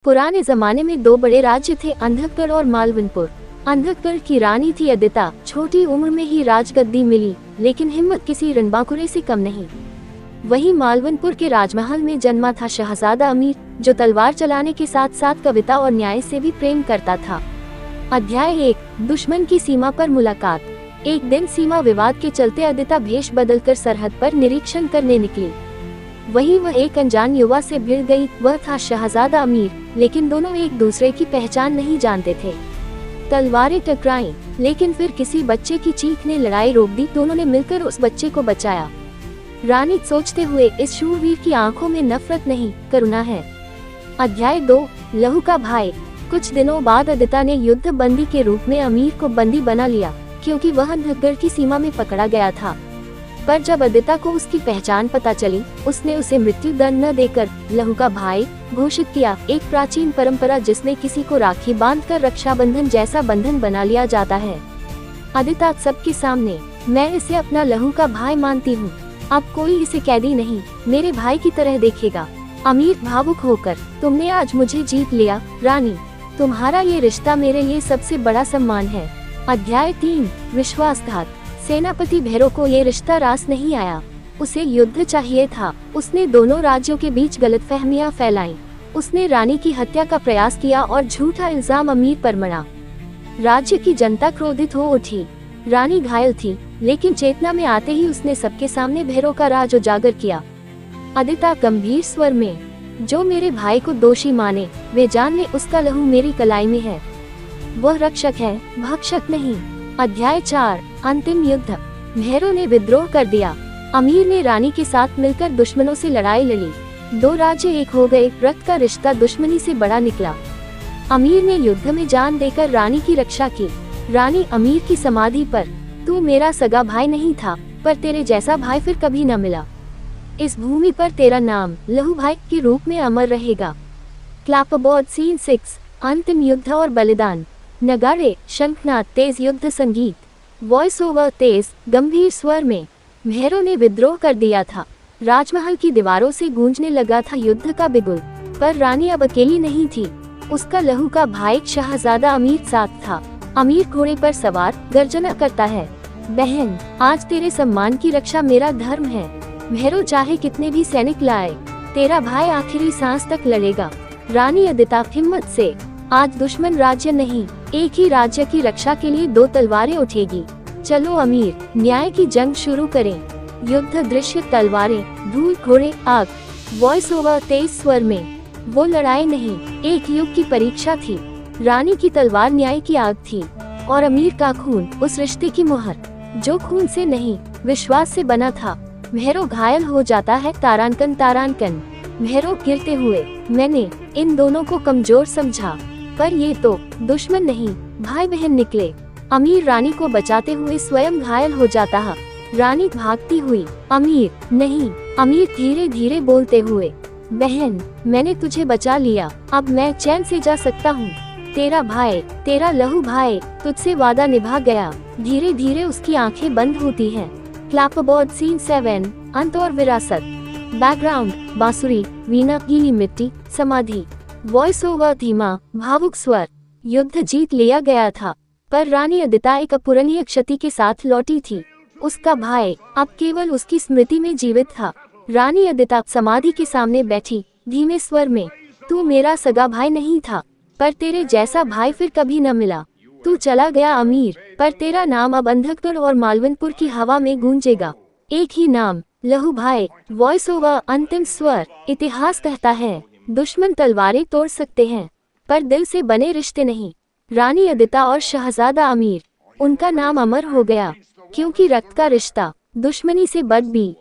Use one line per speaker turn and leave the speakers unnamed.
पुराने जमाने में दो बड़े राज्य थे, अंधकगढ़ और मालवनपुर। अंधकगढ़ की रानी थी अदिता। छोटी उम्र में ही राजगद्दी मिली, लेकिन हिम्मत किसी रणबांकुरे से कम नहीं। वहीं मालवनपुर के राजमहल में जन्मा था शहजादा अमीर, जो तलवार चलाने के साथ साथ कविता और न्याय से भी प्रेम करता था। अध्याय 1, दुश्मन की सीमा पर मुलाकात। एक दिन सीमा विवाद के चलते अदिता भेष बदलकर सरहद पर निरीक्षण करने निकली। वहीं वह एक अनजान युवा से भिड़ गई। वह था शहजादा अमीर, लेकिन दोनों एक दूसरे की पहचान नहीं जानते थे। तलवारें टकराईं, लेकिन फिर किसी बच्चे की चीख ने लड़ाई रोक दी। दोनों ने मिलकर उस बच्चे को बचाया। रानी सोचते हुए, इस शूरवीर की आंखों में नफरत नहीं, करुणा है। अध्याय 2, लहू का भाई। कुछ दिनों बाद अदिता ने युद्ध बंदी के रूप में अमीर को बंदी बना लिया, क्योंकि वह अंधकगढ़ की सीमा में पकड़ा गया था। पर जब अदिता को उसकी पहचान पता चली, उसने उसे मृत्यु दंड न देकर लहू का भाई घोषित किया। एक प्राचीन परंपरा जिसमें किसी को राखी बांधकर रक्षाबंधन जैसा बंधन बना लिया जाता है। अदिता सबके सामने, मैं इसे अपना लहू का भाई मानती हूँ। अब कोई इसे कैदी नहीं, मेरे भाई की तरह देखेगा। अमीर भावुक होकर, तुमने आज मुझे जीत लिया रानी। तुम्हारा ये रिश्ता मेरे लिए सबसे बड़ा सम्मान है। अध्याय 3, विश्वासघात। सेनापति भैरो को ये रिश्ता रास नहीं आया। उसे युद्ध चाहिए था। उसने दोनों राज्यों के बीच गलतफहमियां फैलाई। उसने रानी की हत्या का प्रयास किया और झूठा इल्जाम अमीर पर मढ़ा। राज्य की जनता क्रोधित हो उठी। रानी घायल थी, लेकिन चेतना में आते ही उसने सबके सामने भैरो का राज उजागर किया। अदिता गंभीर स्वर में, जो मेरे भाई को दोषी माने, वे जान ले उसका लहू मेरी कलाई में है। वह रक्षक है, भक्षक नहीं। अध्याय 4, अंतिम युद्ध। भैरो ने विद्रोह कर दिया। अमीर ने रानी के साथ मिलकर दुश्मनों से लड़ाई लड़ी। दो राज्य एक हो गए। रक्त का रिश्ता दुश्मनी से बड़ा निकला। अमीर ने युद्ध में जान देकर रानी की रक्षा की। रानी अमीर की समाधि पर, तू मेरा सगा भाई नहीं था, पर तेरे जैसा भाई फिर कभी न मिला। इस भूमि पर तेरा नाम लहू भाई के रूप में अमर रहेगा। क्लैपबोर्ड सीन 6, अंतिम युद्ध और बलिदान। नगाड़े, शंखनाद, तेज युद्ध संगीत। वॉइस ओवर तेज गंभीर स्वर में। भैरो ने विद्रोह कर दिया था। राजमहल की दीवारों से गूंजने लगा था युद्ध का बिगुल। पर रानी अब अकेली नहीं थी। उसका लहू का भाई शहजादा अमीर साथ था। अमीर घोड़े पर सवार गर्जना करता है, बहन, आज तेरे सम्मान की रक्षा मेरा धर्म है। भैरो चाहे कितने भी सैनिक लाए, तेरा भाई आखिरी सांस तक लड़ेगा। रानी अदिता हिम्मत से, आज दुश्मन राज्य नहीं, एक ही राज्य की रक्षा के लिए दो तलवारें उठेगी। चलो अमीर, न्याय की जंग शुरू करें। युद्ध दृश्य, तलवारें, धूल, घोड़े, आग। वॉइस ओवर तेज स्वर में, वो लड़ाई नहीं, एक युग की परीक्षा थी। रानी की तलवार न्याय की आग थी, और अमीर का खून उस रिश्ते की मुहर, जो खून से नहीं, विश्वास से बना था। भैरो घायल हो जाता है। तारांकन तारांकन। भैरो गिरते हुए, मैंने इन दोनों को कमजोर समझा, पर ये तो दुश्मन नहीं, भाई बहन निकले। अमीर रानी को बचाते हुए स्वयं घायल हो जाता है। रानी भागती हुई, अमीर नहीं। अमीर धीरे धीरे बोलते हुए, बहन, मैंने तुझे बचा लिया, अब मैं चैन से जा सकता हूँ। तेरा भाई, तेरा लहू भाई, तुझसे वादा निभा गया। धीरे धीरे उसकी आंखें बंद होती हैं। क्लैपबोर्ड सीन 7, अंत और विरासत। बैकग्राउंड, बांसुरी, वीणा, गीली मिट्टी, समाधि। वॉइस ओवर धीमा, भावुक स्वर। युद्ध जीत लिया गया था, पर रानी अदिता एक अपूरणीय क्षति के साथ लौटी थी। उसका भाई अब केवल उसकी स्मृति में जीवित था। रानी अदिता समाधि के सामने बैठी, धीमे स्वर में, तू मेरा सगा भाई नहीं था, पर तेरे जैसा भाई फिर कभी न मिला। तू चला गया अमीर, पर तेरा नाम अब अंधकगढ़ और मालवनपुर की हवा में गूंजेगा। एक ही नाम, लहू भाई। वॉइस ओवर अंतिम स्वर। इतिहास कहता है, दुश्मन तलवारें तोड़ सकते हैं, पर दिल से बने रिश्ते नहीं। रानी अदिता और शहजादा अमीर, उनका नाम अमर हो गया, क्योंकि रक्त का रिश्ता दुश्मनी से बढ़ भी